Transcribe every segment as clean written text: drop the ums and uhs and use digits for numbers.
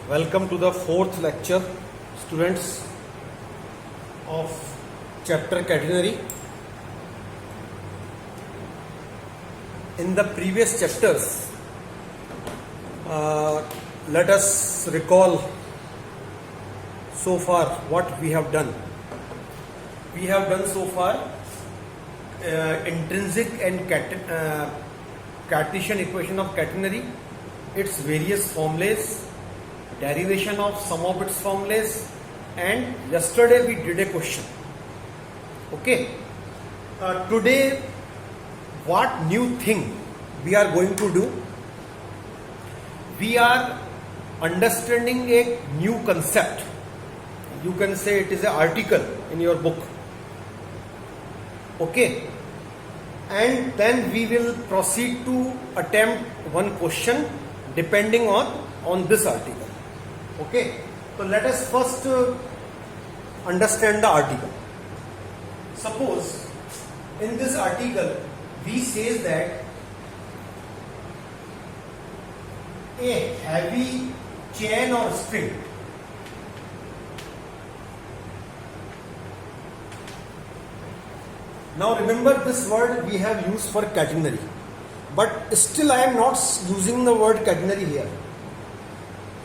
Welcome to the fourth lecture, students of chapter catenary. In the previous chapters, let us recall so far what we have done. We have done so far intrinsic and Cartesian equation of catenary, its various formulas, derivation of some of its formulas, and yesterday we did a question. Okay. Today, what new thing we are going to do? We are understanding a new concept. You can say it is an article in your book. Okay. And then we will proceed to attempt one question depending on this article. Okay, so let us first understand the article. Suppose in this article we say that a heavy chain or string now remember this word we have used for catenary, but still I am not using the word catenary here.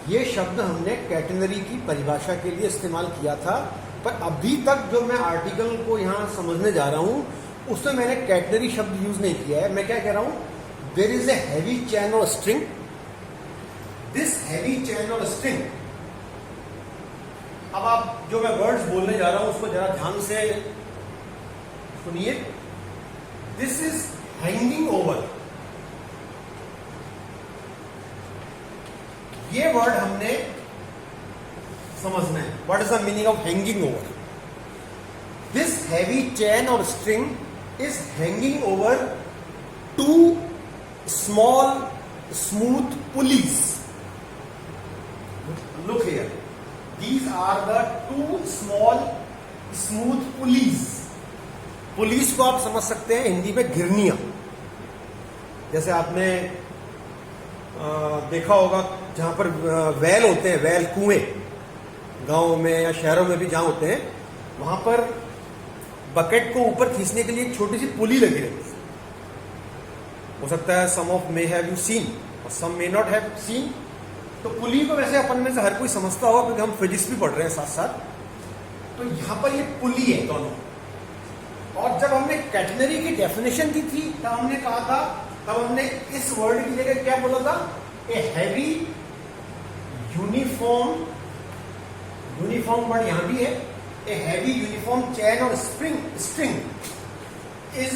ये शब्द हमने catenary की परिभाषा के लिए इस्तेमाल किया था, पर अभी तक जो मैं आर्टिकल को यहाँ समझने जा रहा हूँ उसमें मैंने कैटेनरी शब्द यूज नहीं किया है. मैं क्या कह रहा हूँ, there is a heavy chain और स्ट्रिंग. दिस हैवी चैन और स्ट्रिंग, अब आप जो मैं वर्ड्स बोलने जा रहा हूँ उसको जरा ध्यान से सुनिए. This is hanging over. ये वर्ड हमने समझना है. What is the meaning of hanging over? This heavy chain और string is hanging over two small smooth pulleys. Look here, these are the two small smooth pulleys. Pulleys को आप समझ सकते हैं हिंदी में घिरनियां. जैसे आपने देखा होगा जहां पर वेल होते हैं, वेल कुएं, गांव में या शहरों में भी जहां होते हैं, वहां पर बकेट को ऊपर खींचने के लिए एक छोटी सी पुली लगी रहती है. हो सकता है some of may have you seen और some may not have seen. तो पुली को वैसे अपन में से हर कोई समझता होगा क्योंकि हम फिजिक्स भी पढ़ रहे हैं साथ साथ. तो यहां पर ये पुली है दोनों. और जब हमने कैटेनरी की डेफिनेशन दी थी तब हमने कहा था, तब हमने इस वर्ड की जगह क्या बोला था, ए हैवी यूनिफॉर्म वर्ड यहां भी है. ए हैवी यूनिफॉर्म चैन और string is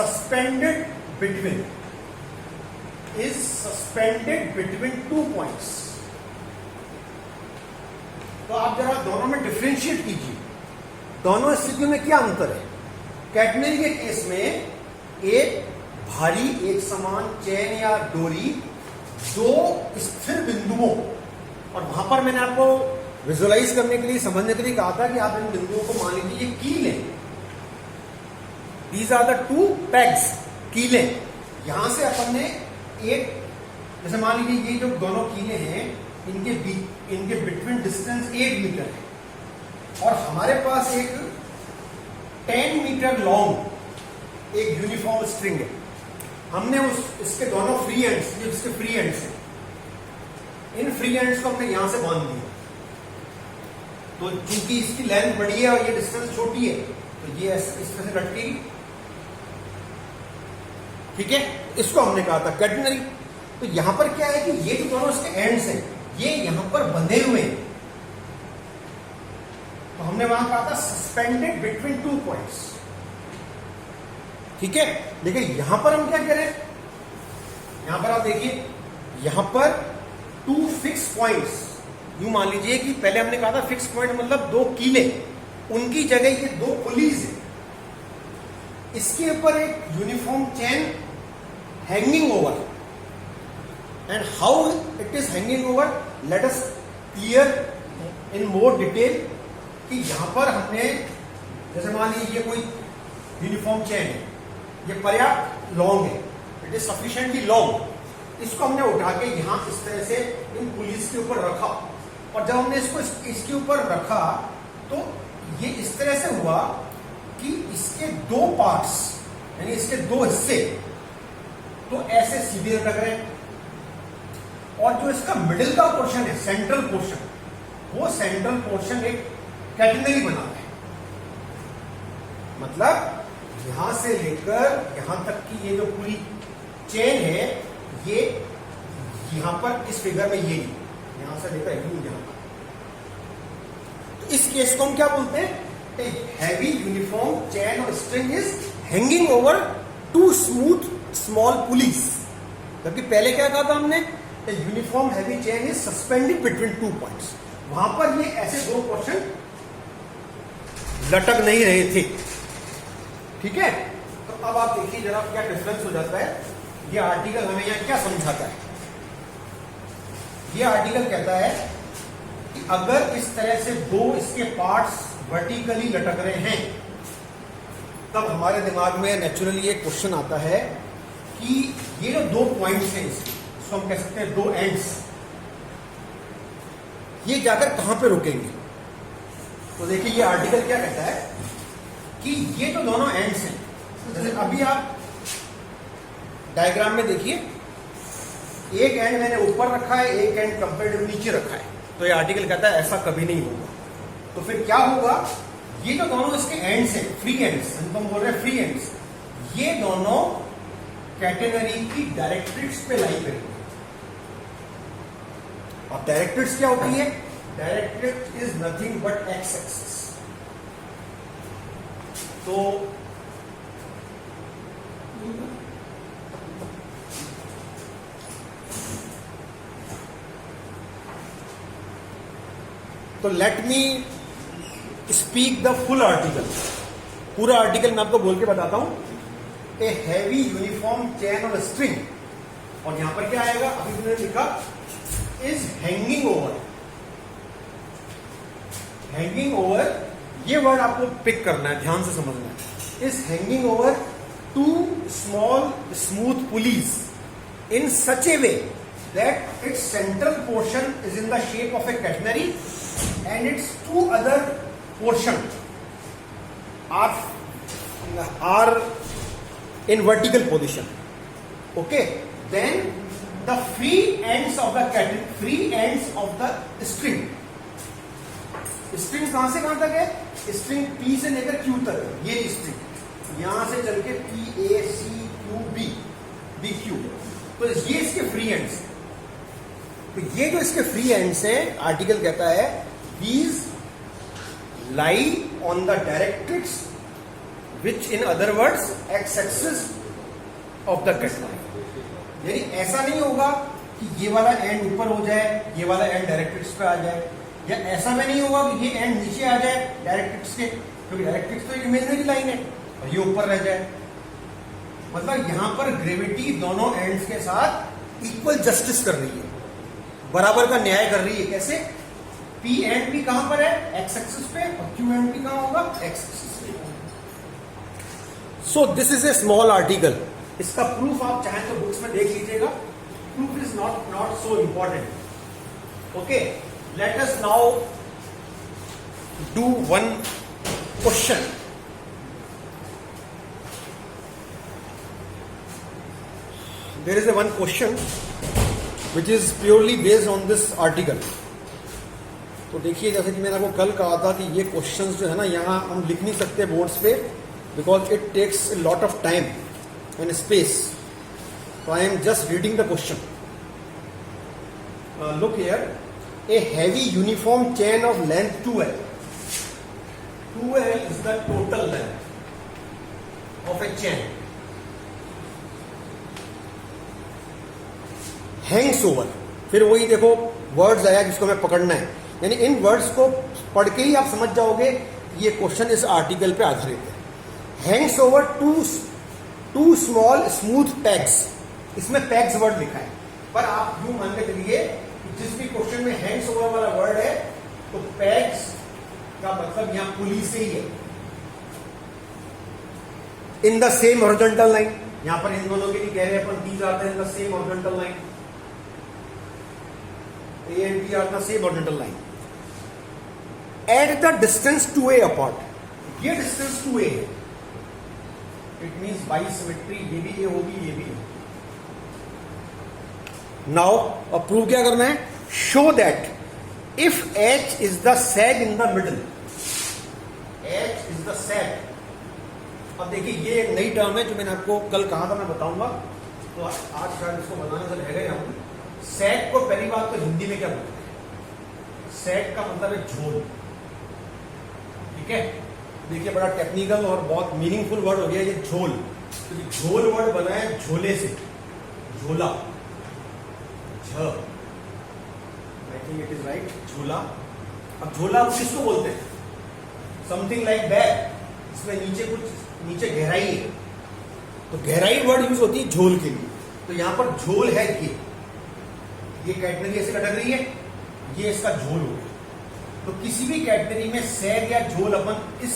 suspended between 2 points. तो आप जरा दोनों में डिफरेंशिएट कीजिए. दोनों स्थितियों में क्या अंतर है? कैटेनरी के केस में एक भारी एक समान चैन या डोरी दो स्थिर बिंदुओं, और वहां पर मैंने आपको विजुअलाइज करने के लिए, समझने के लिए कहा था कि आप इन बिंदुओं को मान लीजिए कील है. These are the two pegs, कीले. यहां से अपन ने एक, जैसे मान लीजिए ये जो दोनों कीले हैं इनके बिटवीन डिस्टेंस 8 मीटर है, और हमारे पास एक 10 मीटर लॉन्ग एक यूनिफॉर्म स्ट्रिंग है. हमने इसके दोनों फ्री एंड्स, ये इसके फ्री एंड्स हैं, इन फ्री एंड्स को हमने यहां से बांध दिया. तो चूंकि इसकी लेंथ बड़ी है और ये डिस्टेंस छोटी है तो ये इस तरह से लटकेगी. ठीक है, इसको हमने कहा था कैटेनरी. तो यहां पर क्या है कि ये जो दोनों इसके एंड्स हैं ये यहां पर बंधे हुए हैं. तो हमने वहां कहा था सस्पेंडेड बिटवीन 2 पॉइंट्स. ठीक है, देखिए यहां पर हम क्या कह रहे हैं, यहां पर आप देखिए, यहां पर 2 फिक्स पॉइंट्स. यूं मान लीजिए कि पहले हमने कहा था फिक्स पॉइंट मतलब 2 कीले, उनकी जगह ये 2 पुलीज है. इसके ऊपर एक uniform chain hanging over. And how it is hanging over, let us clear in more detail. कि यहां पर हमने, जैसे मान लीजिए कोई यूनिफॉर्म चेन है, ये पर्याप्त लॉन्ग है, इट इज सफिशिएंटली लॉन्ग. इसको हमने उठा के यहां इस तरह से इन पुलिस के ऊपर रखा, और जब हमने इसको इसके ऊपर रखा तो ये इस तरह से हुआ कि इसके दो पार्ट्स यानी इसके दो हिस्से तो ऐसे सीधे लग रहे हैं, और जो इसका मिडिल का पोर्शन है, सेंट्रल पोर्शन, वो सेंट्रल पोर्शन एक कैटेनरी बना है। मतलब यहां से लेकर यहां तक की ये जो पूरी चेन है, ये यहां पर इस फिगर में ये यहां से लेकर यहां पर, तो इस केस को हम क्या बोलते हैं? ए हैवी यूनिफॉर्म चेन और string is hanging over two smooth small pulleys. जबकि पहले क्या कहा था हमने? A uniform heavy chain is suspended between two points. वहां पर ये ऐसे दो पोर्शन लटक नहीं रहे थे। ठीक है, तो अब आप देखिए जरा क्या डिफरेंस हो जाता है। ये आर्टिकल हमें यहां क्या समझाता है? ये आर्टिकल कहता है कि अगर इस तरह से दो इसके पार्ट्स वर्टिकली लटक रहे हैं, तब हमारे दिमाग में नेचुरली एक क्वेश्चन आता है कि ये जो दो पॉइंट्स हैं, इसको हम कह सकते हैं दो एंड्स, ये जाकर कहां पे रुकेंगे? तो देखिए ये आर्टिकल क्या कहता है कि ये जो दोनों एंड्स हैं, जैसे अभी आप डायग्राम में देखिए, एक एंड मैंने ऊपर रखा है, एक एंड कंपेरेटिव नीचे रखा है, तो ये आर्टिकल कहता है ऐसा कभी नहीं होगा। तो फिर क्या होगा? ये जो दोनों इसके एंड्स हैं, फ्री एंड्स, हम बोल रहे हैं फ्री एंड्स, ये दोनों कैटेनरी की डायरेक्ट्रिक्स पे लाई करेंगे। और डायरेक्ट्रिक्स क्या होती है? Directrix is nothing but X axis. तो let me speak the full article. पूरा आर्टिकल मैं आपको बोल के बताता हूं। ए हैवी यूनिफॉर्म चेन और स्ट्रिंग, और यहां पर क्या आएगा? अभी मैंने लिखा is hanging over. Hanging over, ये वर्ड आपको पिक करना है, ध्यान से समझना है। Is hanging over two small smooth pulleys in such a way that its central portion is in the shape of A catenary and its two other portion are in vertical position. Okay, then the free ends of the string कहां से कहां तक है? String P से लेकर Q तक है। ये स्ट्रिंग यहां से चल के P A C Q B B Q, तो ये इसके फ्री एंड्स। तो ये जो इसके फ्री एंड्स हैं, आर्टिकल कहता है these lie on the directrix, which in other words x-axis of the catenary. यानी ऐसा नहीं होगा कि ये वाला एंड ऊपर हो जाए, ये वाला एंड डायरेक्ट्रिक्स पे आ जाए, या ऐसा में नहीं होगा कि ये एंड नीचे आ जाए डायरेक्ट्रिक्स के, क्योंकि डायरेक्ट्रिक्स तो इमेजिनरी लाइन है, और ये ऊपर रह जाए। मतलब यहां पर ग्रेविटी दोनों एंड्स के साथ इक्वल जस्टिस कर रही है, बराबर का न्याय कर रही है। कैसे? P एंड P कहां पर है? एक्स एक्सिस पे, और Q एंड P कहां होगा? एक्स एक्सिस पे। So this is a small article. इसका प्रूफ आप चाहें तो बुक्स में देख लीजिएगा। Proof is not so important. Okay, let us now do one question. There is a one question which is purely based on this article। तो देखिए, जैसे कि मैंने आपको कल कहा था कि ये क्वेश्चंस जो है ना, यहाँ हम लिख नहीं सकते बोर्ड्स पे, because it takes a lot of time and space. तो I am just reading the question. Look here, a heavy uniform chain of length 2L। 2L is the total length of a chain. Hangs over, फिर वही देखो words आया जिसको हमें पकड़ना है, यानी इन वर्ड्स को पढ़ के ही आप समझ जाओगे ये क्वेश्चन इस आर्टिकल पे आधारित है। Hangs over two small smooth pegs, इसमें पैग्स वर्ड लिखा है, पर आप यूं मान के चलिए जिस भी क्वेश्चन में हैंग्स ओवर वाला वर्ड है, तो पैग्स का मतलब यहां पुली से ही है। In the same horizontal line, यहां पर इन दोनों के लिए कह रहे हैं अपन these are the same horizontal line, A and B are the same horizontal line at the distance 2a apart. ये डिस्टेंस 2a है, इट मींस बाई सिमेट्री, ये भी ए होगी, ये भी ए। नाउ अब प्रूव क्या करना है, show that if h is the sag in the middle, h is the sag। अब देखिए ये एक नई टर्म है जो मैंने आपको कल कहा था, मैं बताऊंगा, तो आज शायद इसको बताना तो रहेगा यहाँ पे। सैग को पहली बात तो हिंदी में क्या बोलते हैं, सैग का मतलब है झोल, ठीक है। देखिए बड़ा टेक्निकल और बहुत मीनिंगफुल वर्ड हो गया ये झोल। तो ये झोल वर्ड बना है झोले से, झोला, झ, I think it is right, झोला। अब झोला किसको बोलते हैं, समथिंग लाइक बैग, इसमें नीचे गहराई है, तो गहराई वर्ड यूज होती है झोल के लिए। तो यहां पर झोल है, ये कैटेगरी ऐसे लटक रही है, ये इसका झोल हो गया। तो किसी भी कैटेगरी में सैग या झोल अपन इस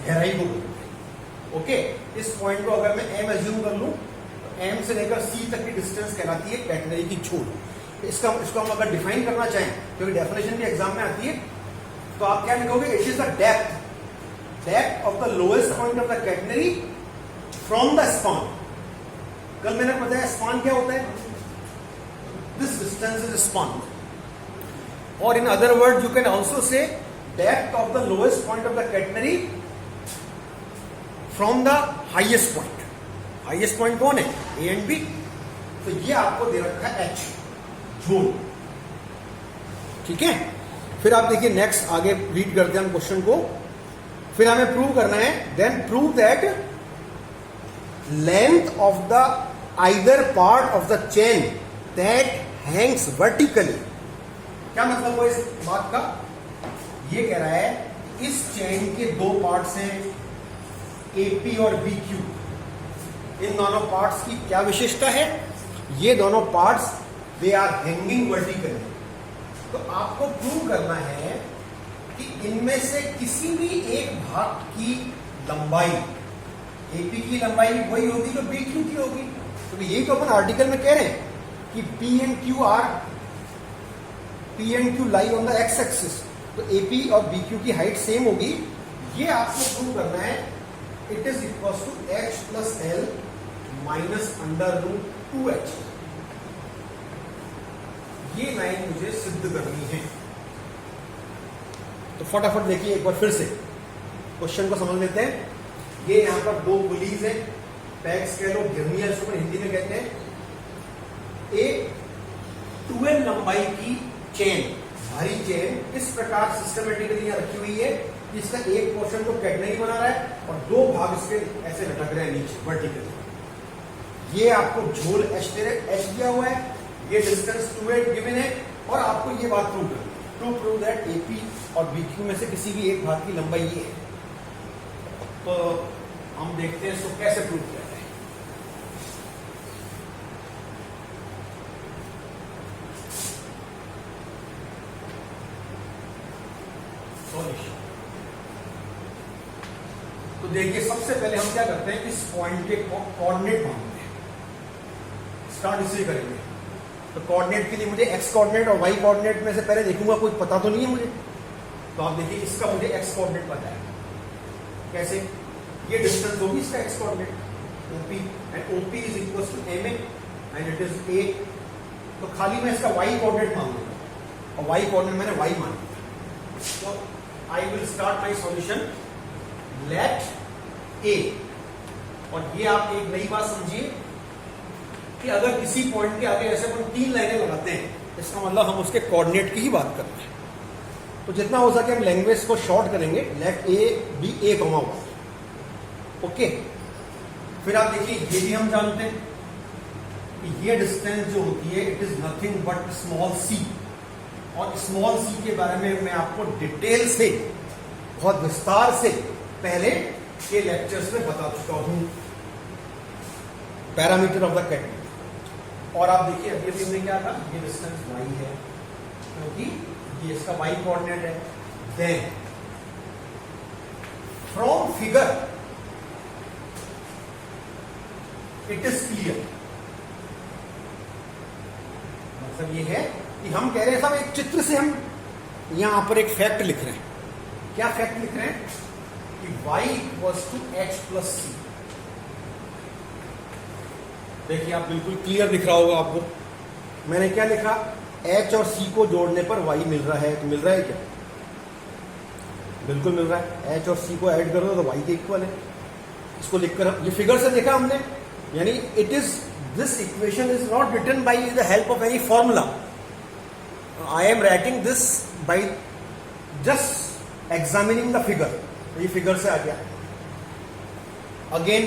गहराई को बोलते हैं, ओके। इस पॉइंट को अगर मैं एम एज्यूम कर लूं तो एम से लेकर सी तक की डिस्टेंस कहलाती है कैटेगरी की झोल। इसको हम अगर डिफाइन करना चाहें, क्योंकि डेफिनेशन भी एग्जाम में आती है, तो आप क्या लिखोगे, it is the depth of the lowest point of the category from the span. कल मैंने बताया स्पान क्या होता है, दिस डिस्टेंस इज स्पान, और in other word you can also say depth of the lowest point of the category from the highest point. Highest point कौन है, ए and B. तो ये आपको दे रखा है एच, झोल, ठीक है। फिर आप देखिए नेक्स्ट आगे रीड करते हैं हम क्वेश्चन को। फिर हमें प्रूव करना है, then prove that length of the either part of the chain that hangs vertically. क्या मतलब हुआ इस बात का, ये कह रहा है इस चेन के दो पार्ट्स हैं, एपी और बीक्यू। इन दोनों पार्ट्स की क्या विशेषता है, ये दोनों parts they are hanging vertically. तो आपको प्रूव करना है कि इनमें से किसी भी एक भाग की लंबाई, एपी की लंबाई वही होगी जो बीक्यू की होगी। तो यही तो अपन आर्टिकल में कह रहे हैं कि P and Q lie on the x axis, तो एपी और बीक्यू की हाइट सेम होगी। ये आपको प्रूव करना है, it is equal to h plus l minus under root 2h। ये लाइन मुझे सिद्ध करनी है। तो फटाफट देखिए एक बार फिर से क्वेश्चन को समझ लेते हैं। ये यहां पर दो पुलीज है, पैक्स कह लो, गिरनिया इसको हिंदी में कहते हैं। एक 12 लंबाई की चेन, भारी चेन इस प्रकार सिस्टमेटिकली यहां रखी हुई है, इसका एक पोर्शन तो कैटेगरी बना रहा है और दो भाग इसके ऐसे लटक रहे हैं नीचे वर्टिकली। ये आपको झोल एच दिया हुआ है, ये डिस्टेंस 2a गिवन है, और आपको ये बात प्रूव करनी है, टू प्रूव दैट एपी और बीक्यू में से किसी भी एक भाग की लंबाई ये है। तो हम देखते हैं इसको कैसे प्रूव किया जाए। सॉल्यूशन। तो देखिए सबसे पहले हम क्या करते हैं, इस पॉइंट के कोऑर्डिनेट मांगते हैं, स्टार्ट इससे करेंगे। तो कोऑर्डिनेट के लिए मुझे एक्स कोऑर्डिनेट और वाई कोऑर्डिनेट में से पहले देखूंगा कोई पता तो नहीं है मुझे। तो आप देखिए इसका मुझे एक्स कोऑर्डिनेट पता है, कैसे, ये डिस्टेंस होगी इसका x coordinate OP, and OP is equal to M A and it is a. तो खाली मैं इसका वाई कोऑर्डिनेट मान लूंगा, और वाई कोऑर्डिनेट मैंने वाई मान लिया। तो I will start my solution, let A, और ये आप एक नई बात समझिए कि अगर किसी पॉइंट के आगे ऐसे अपन 3 लाइनें लगाते हैं, इसका मतलब हम उसके कोऑर्डिनेट की ही बात कर रहे हैं। तो जितना हो सके हम लैंग्वेज को शॉर्ट करेंगे, let a be a comma y, okay. फिर आप देखिए ये भी हम जानते हैं कि ये डिस्टेंस जो होती है it is nothing but small C, और स्मॉल सी के बारे में मैं आपको डिटेल से, बहुत विस्तार से पहले के लेक्चर्स में बता चुका हूं, पैरामीटर ऑफ द कैटेगरी। और आप देखिए अभी हमने क्या था, ये डिस्टेंस y है क्योंकि ये इसका y कोऑर्डिनेट है। Then from figure it is clear. मतलब ये है कि हम कह रहे हैं साहब एक चित्र से हम यहां पर एक फैक्ट लिख रहे हैं। क्या फैक्ट लिख रहे हैं कि y equals to h plus C. देखिए आप बिल्कुल क्लियर दिख रहा होगा आपको। मैंने क्या लिखा, h और c को जोड़ने पर y मिल रहा है। तो मिल रहा है क्या? बिल्कुल मिल रहा है। h और c को ऐड करो तो y के इक्वल है। इसको लिखकर ये फिगर से देखा हमने, यानी it is this equation is not written by the help of any formula. I am writing this by just examining the figure. तो ये फिगर से आ गया। अगेन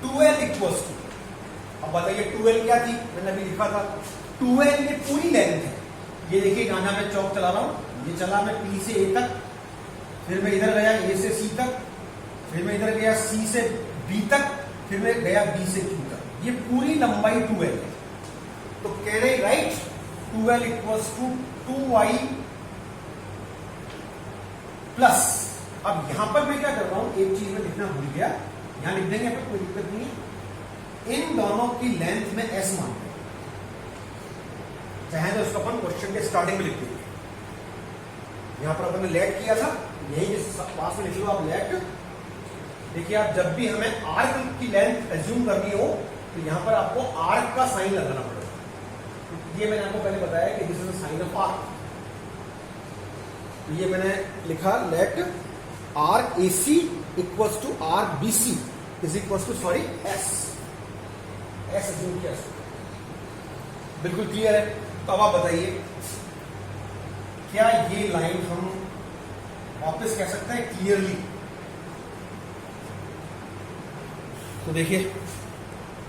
2l इक्वल्स टू, अब बताइए 2l क्या थी? मैंने अभी लिखा था 2l ये पूरी लेंथ है। ये देखिए गाना में चौक चला रहा हूं, ये चला मैं P से A तक, फिर मैं इधर गया A से C तक, फिर मैं इधर गया C से B तक, फिर मैं गया B से Q तक। ये पूरी लंबाई 2l है। तो कह रहे right 2l equals to 2y plus, अब यहां पर मैं क्या कर रहा हूं, एक चीज में लिखना भूल गया, यहां लिख देंगे पर कोई दिक्कत नहीं है। इन दोनों की लेंथ में s मान है, चाहे तो उसको अपन क्वेश्चन के स्टार्टिंग में लिख देंगे। यहां पर अपन ने लेट किया था, यही पास में लिख लो आप लेट। देखिए आप जब भी हमें आर्क की लेंथ एज्यूम करनी हो तो यहां पर आपको आर्क का साइन लगाना पड़ेगा। ये मैंने आपको पहले बताया कि this is the sine of arc. ये मैंने लिखा let arc AC equals to arc BC is equals to sorry S assume किया। बिल्कुल क्लियर है। तो अब आप बताइए क्या ये लाइन हम वापस कह सकते हैं क्लियरली? तो देखिए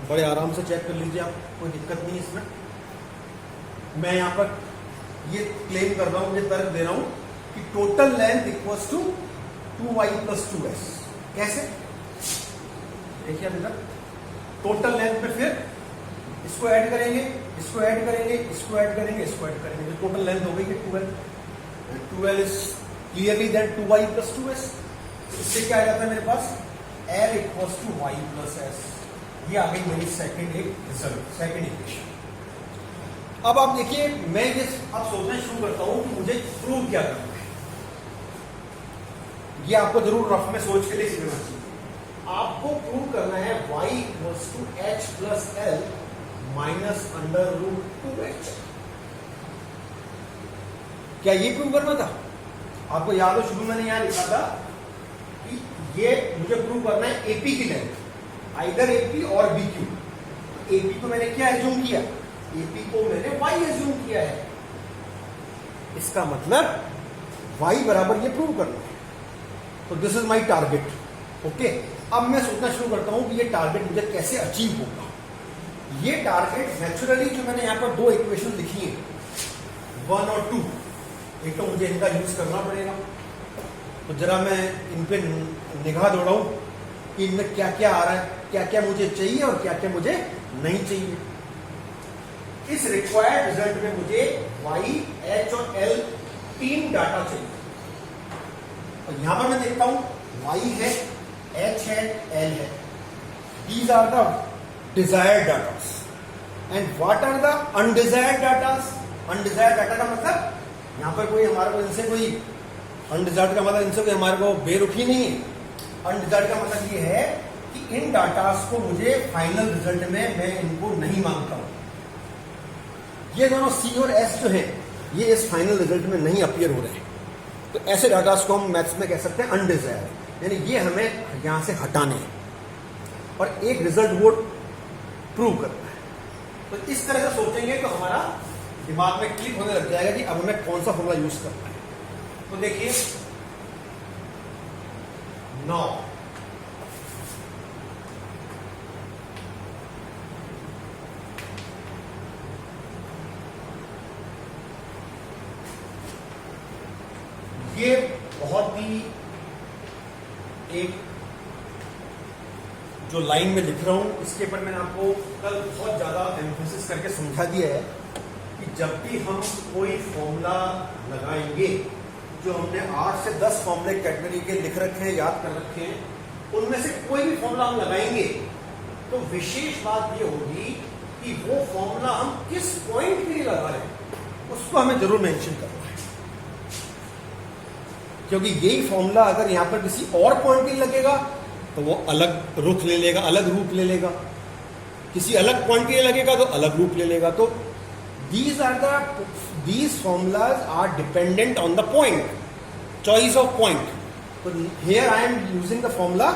बड़े आराम से चेक कर लीजिए आप, कोई दिक्कत नहीं इसमें। मैं यहां पर ये क्लेम कर रहा हूं, ये तर्क दे रहा हूं कि total length equals to 2y plus 2s। कैसे? देखिए अब इधर टोटल लेंथ पे फिर इसको ऐड करेंगे, इसको ऐड करेंगे, इसको ऐड करेंगे, इसको ऐड करेंगे, तो टोटल लेंथ हो गई कि 2l is clearly then 2y plus 2s। इससे क्या आ जाता है मेरे पास, l equals to y plus s। ये आ गई मेरी सेकंड एक रिजल्ट, सेकंड इक्वेशन। अब आप देखिए मैं ये अब सोचना शुरू करता हूं कि मुझे प्रूव क्या करना है। ये आपको जरूर रफ में सोच के लिए सीखना चाहिए। आपको प्रूव करना है y equals to h plus l minus under root 2h। क्या ये प्रूव करना था? आपको याद हो शुरू मैंने यहां लिखा था कि ये मुझे प्रूव करना है AP की लेंथ, आइदर AP और BQ। AP को मैंने क्या एज्यूम किया, AP को मैंने y एज्यूम किया है। इसका मतलब y बराबर ये प्रूव करना है। तो this is my target. Okay, अब मैं सोचना शुरू करता हूं कि ये टारगेट मुझे कैसे अचीव होगा। ये टारगेट नेचुरली जो मैंने यहां पर दो इक्वेशन लिखी है 1 और 2, एक तो मुझे इनका यूज करना पड़ेगा। तो जरा मैं इन पे निगाह दौड़ाऊं कि इनमें क्या क्या आ रहा है, क्या क्या मुझे चाहिए और क्या क्या मुझे नहीं चाहिए। इस रिक्वायर्ड रिजल्ट में मुझे y, h और l तीन डाटा चाहिए। और यहां पर मैं देखता हूं y है, h है, l है। These are the desired data. And what are the undesired data? Undesired data का मतलब यहां पर कोई हमारे को इनसे कोई अनडिजायर्ड का मतलब इनसे कोई हमारे को बेरुखी नहीं है। अनडिजायर्ड का मतलब ये है कि इन डाटास को मुझे फाइनल रिजल्ट में मैं इनको नहीं मांगता हूं। ये दोनों C और S जो है ये इस फाइनल रिजल्ट में नहीं अपीयर हो रहे हैं। तो ऐसे डाटास को हम मैथ्स में कह सकते हैं अनडिजायर्ड, यानी ये हमें यहां से हटाने हैं और एक रिजल्ट वो प्रूव करना है। तो इस तरह से सोचेंगे तो हमारा दिमाग में क्लिक होने लग जाएगा कि अब हमें कौन सा फॉर्मूला यूज करना है। तो देखिए 9 ये बहुत ही एक जो लाइन में लिख रहा हूं इसके ऊपर मैंने आपको कल बहुत ज्यादा एम्फेसिस करके समझा दिया है कि जब भी हम कोई फॉर्मूला लगाएंगे जो हमने 8 से 10 फॉर्मूले कैटेगरी के लिख रखे हैं, याद कर रखे हैं, उनमें से कोई भी फॉर्मूला हम लगाएंगे तो विशेष बात ये होगी कि वो फॉर्मूला हम किस पॉइंट के लिए लगा रहे हैं उसको हमें जरूर मेंशन करना है, क्योंकि यही फॉर्मूला अगर यहां पर किसी और पॉइंट के लिए लगेगा तो वो अलग रुख ले लेगा, अलग रूप ले लेगा, किसी अलग पॉइंट के लिए लगेगा तो अलग रूप ले लेगा। तो these formulas are dependent on the point, choice of point. So here I am using the formula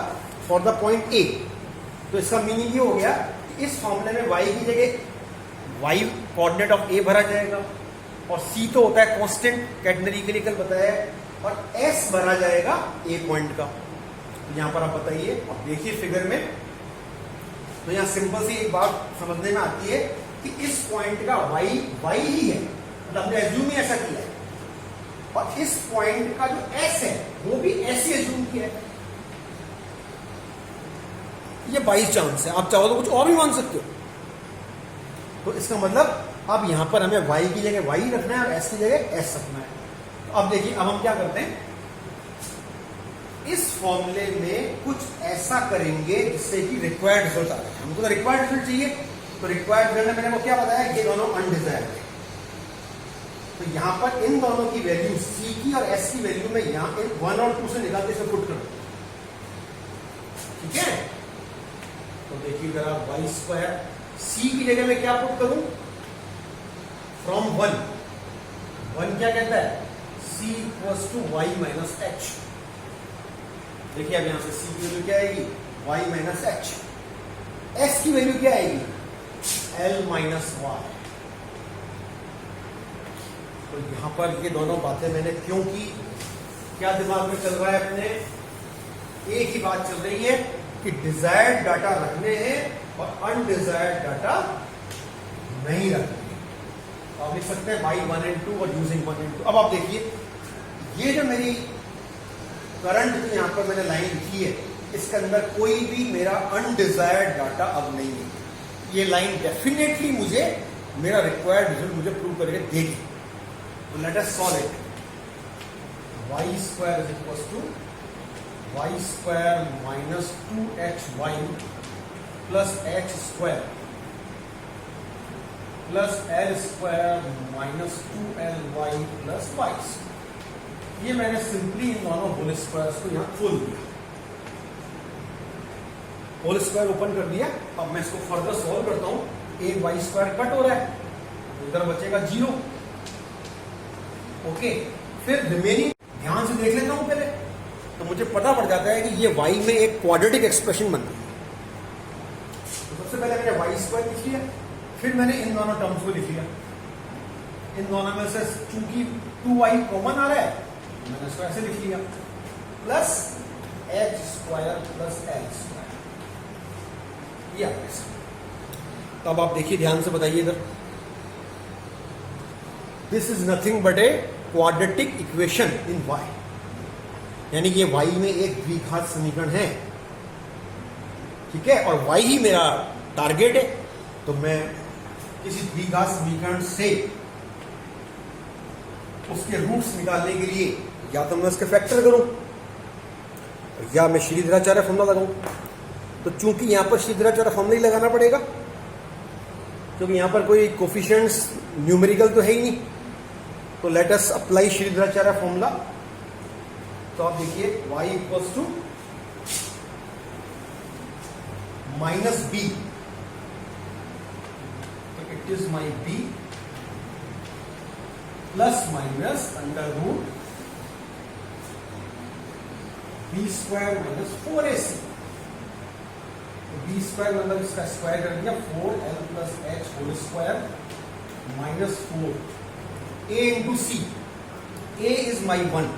for the point A. तो इसका मीनिंग ये हो गया कि इस फॉर्मूले में y की जगह y कोऑर्डिनेट ऑफ A भरा जाएगा, और C तो होता है कांस्टेंट, कैटेगरी के लिए कल बताया है, और S भरा जाएगा A पॉइंट का। तो यहां पर आप बताइए, अब देखिए फिगर में, तो यहां सिंपल सी एक बात समझने में आती है कि इस पॉइंट का y ही है, मतलब हमने एज्यूम ही ऐसा किया है, और इस पॉइंट का जो s है वो भी ऐसे एज्यूम किया है। ये 22 चांस है, आप चाहो तो कुछ और भी मान सकते हो। तो इसका मतलब अब यहां पर हमें y की जगह y रखना है और s की जगह s रखना है। तो अब देखिए, अब हम क्या करते हैं, इस फॉर्मूले में कुछ ऐसा करेंगे जिससे कि रिक्वायर्ड रिजल्ट आ रहा है। हमको तो रिक्वायर्ड रिजल्ट चाहिए, तो रिक्वायर्ड रिजल्ट में मैंने वो क्या बताया, ये दोनों अनडिजायर्ड है। तो यहां पर इन दोनों की वैल्यू c की और s की वैल्यू में यहां 1 और 2 से निकाल के इसमें पुट करो, ठीक है। तो देखिए जरा, वाई स्क्वायर c की जगह में क्या पुट करूं, फ्रॉम 1 क्या कहता है, c equals to y minus h। देखिए अब यहां से c की वैल्यू क्या आएगी, y माइनस h, s की वैल्यू क्या आएगी, l माइनस y। तो यहां पर ये दोनों बातें मैंने क्यों की, क्या दिमाग में चल रहा है अपने, एक ही बात चल रही है कि डिजायर्ड डाटा रखने हैं और अनडिजायर्ड डाटा नहीं रखने हैं। तो आप लिख सकते हैं बाई 1 and 2 और यूजिंग 1 and 2। अब आप देखिए, ये जो मेरी करंट की यहां पर मैंने लाइन लिखी है, इसके अंदर कोई भी मेरा अनडिजायर्ड डाटा अब नहीं है। ये लाइन डेफिनेटली मुझे मेरा रिक्वायर्ड रिजल्ट मुझे प्रूव करके देगी। तो let us solve it. Y square is equal to y square minus 2hy plus h square plus l square minus 2ly plus y। ये मैंने सिंपली इन दोनों होल स्क्वायर्स को यहां खोल दिया, होल स्क्वायर ओपन कर दिया। अब मैं इसको फर्दर सॉल्व करता हूं, एक वाई स्क्वायर कट हो रहा है, इधर बचेगा 0। ओके, फिर रिमेनिंग ध्यान से देख लेता हूं पहले, तो मुझे पता पड़ जाता है कि ये y में एक क्वाड्रेटिक एक्सप्रेशन बनती है। तो सबसे पहले मैंने वाई स्क्वायर लिख लिया, फिर मैंने इन दोनों टर्म्स को लिख लिया। इन दोनों में से चूंकि 2y कॉमन आ रहा है, मैंने इसको ऐसे लिख लिया, plus h square plus l square, ये ऐसा। तो अब आप देखिए, ध्यान से बताइए इधर, this is nothing but a quadratic equation in y, यानी कि ये y में एक द्विघात समीकरण है, ठीक है, और y ही मेरा टारगेट है। तो मैं किसी द्विघात समीकरण से उसके रूट्स निकालने के लिए या तो मैं उसके फैक्टर करूं या मैं श्रीधराचार्य फॉर्मूला लगाऊं। तो चूंकि यहां पर श्रीधराचार्य फॉर्मूला ही लगाना पड़ेगा, क्योंकि यहां पर कोई कोफिशिएंट्स न्यूमेरिकल तो है ही नहीं, तो let us apply Shridharacharya formula. तो आप देखिए, y equals to minus b, तो it is my b plus minus under root b square minus 4ac। तो b स्क्वायर मतलब इसका स्क्वायर कर दिया, 4l plus h whole square minus 4a into c। a is my 1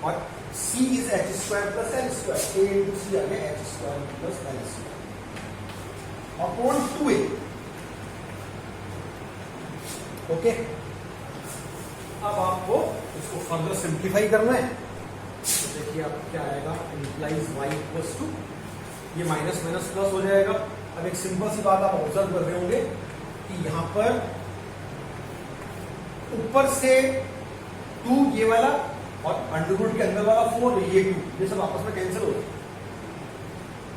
और c is h square plus l square. a into c आ गया h square plus l square upon 2a। Okay, अब आपको इसको further simplify करना है। तो देखिए आप क्या आएगा, इंप्लाइज y इक्वल्स टू, ये माइनस माइनस प्लस हो जाएगा। अब एक सिंपल सी बात आप ऑब्जर्व कर रहे होंगे कि यहां पर ऊपर से 2 ये वाला और अंडर रूट के अंदर वाला 4 ये 2, ये सब आपस में कैंसिल हो गए,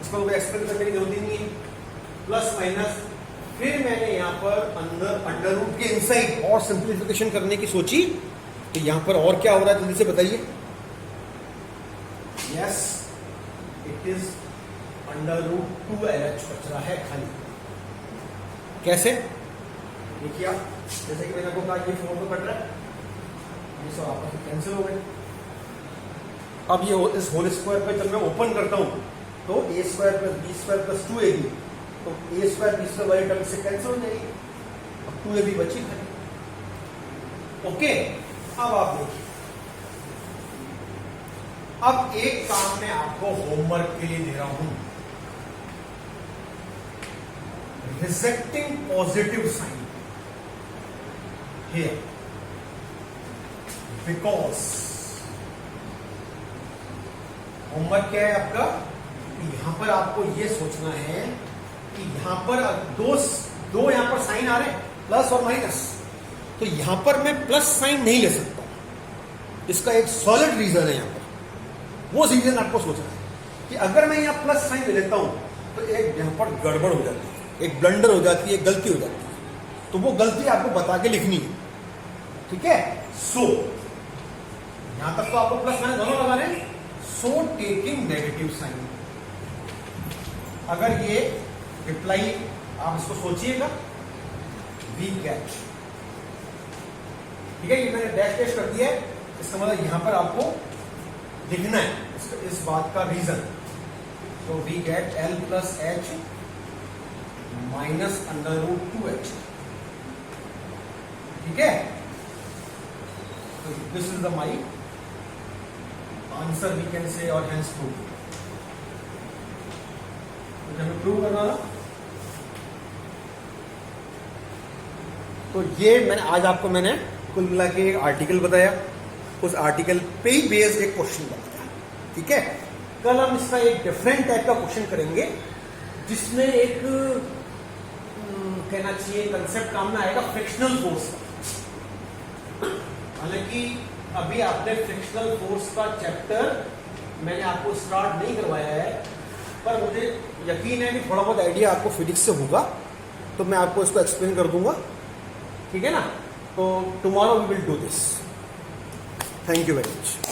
इसको कोई एक्सप्लेन करने की जरूरत ही नहीं है। प्लस माइनस, फिर मैंने यहाँ पर अंडर रूट के इनसाइड और सिंप्लीफिकेशन करने की सोची, तो यहाँ पर और क्या हो रहा है जल्दी से बताइए। Yes, it is under root 2LH बच रहा है खाली। कैसे देखिए आप, जैसे कि मैंने आपको कहा ये 4 तो कट रहा है, ये सब आपस में कैंसिल हो गए। अब ये इस होल स्क्वायर पे जब मैं ओपन करता हूं तो a square plus b square plus 2ab, तो a स्क्वायर बी स्क्वायर वाली टर्म से कैंसिल हो जाएगी, अब 2ab बची खाली। ओके, अब आप देखिए, अब एक काम मैं आपको होमवर्क के लिए दे रहा हूं, rejecting positive sign here because. Homework क्या है आपका, यहां पर आपको यह सोचना है कि यहां पर दो यहां पर साइन आ रहे हैं प्लस और माइनस, तो यहां पर मैं प्लस साइन नहीं ले सकता। इसका एक सॉलिड रीजन है यहां पर, वो रीजन आपको सोचना है कि अगर मैं यहां प्लस साइन ले लेता हूं तो एक यहां पर गड़बड़ हो जाती है, एक ब्लंडर हो जाती है, एक गलती हो जाती है, तो वो गलती आपको बता के लिखनी है, ठीक है। सो यहां तक तो आपको प्लस माइनस दोनों लगा रहे हैं, सो टेकिंग नेगेटिव साइन। अगर ये रिप्लाई आप इसको सोचिएगा, वी कैच, ठीक है, ये मैंने डैश डैश कर दिया है, इसका मतलब यहां पर आपको लिखना है इस बात का रीजन। तो we get L plus H minus under root 2H, ठीक है। तो this is the my answer, we can say, और हेंस प्रूव। तो हमें प्रूव करना था, तो ये मैंने आज आपको मैंने कुल मिला के एक आर्टिकल बताया, उस आर्टिकल पे ही बेस्ड एक क्वेश्चन बताया, ठीक है। कल हम इसका एक डिफरेंट टाइप का क्वेश्चन करेंगे जिसमें एक कहना चाहिए कंसेप्ट काम में आएगा फ्रिक्शनल फोर्स का। हालांकि अभी आपने फ्रिक्शनल फोर्स का चैप्टर मैंने आपको स्टार्ट नहीं करवाया है, पर मुझे यकीन है कि थोड़ा बहुत आइडिया आपको फिजिक्स से होगा, तो मैं आपको इसको एक्सप्लेन कर दूंगा, ठीक है ना। तो tomorrow we will do this. Thank you very much.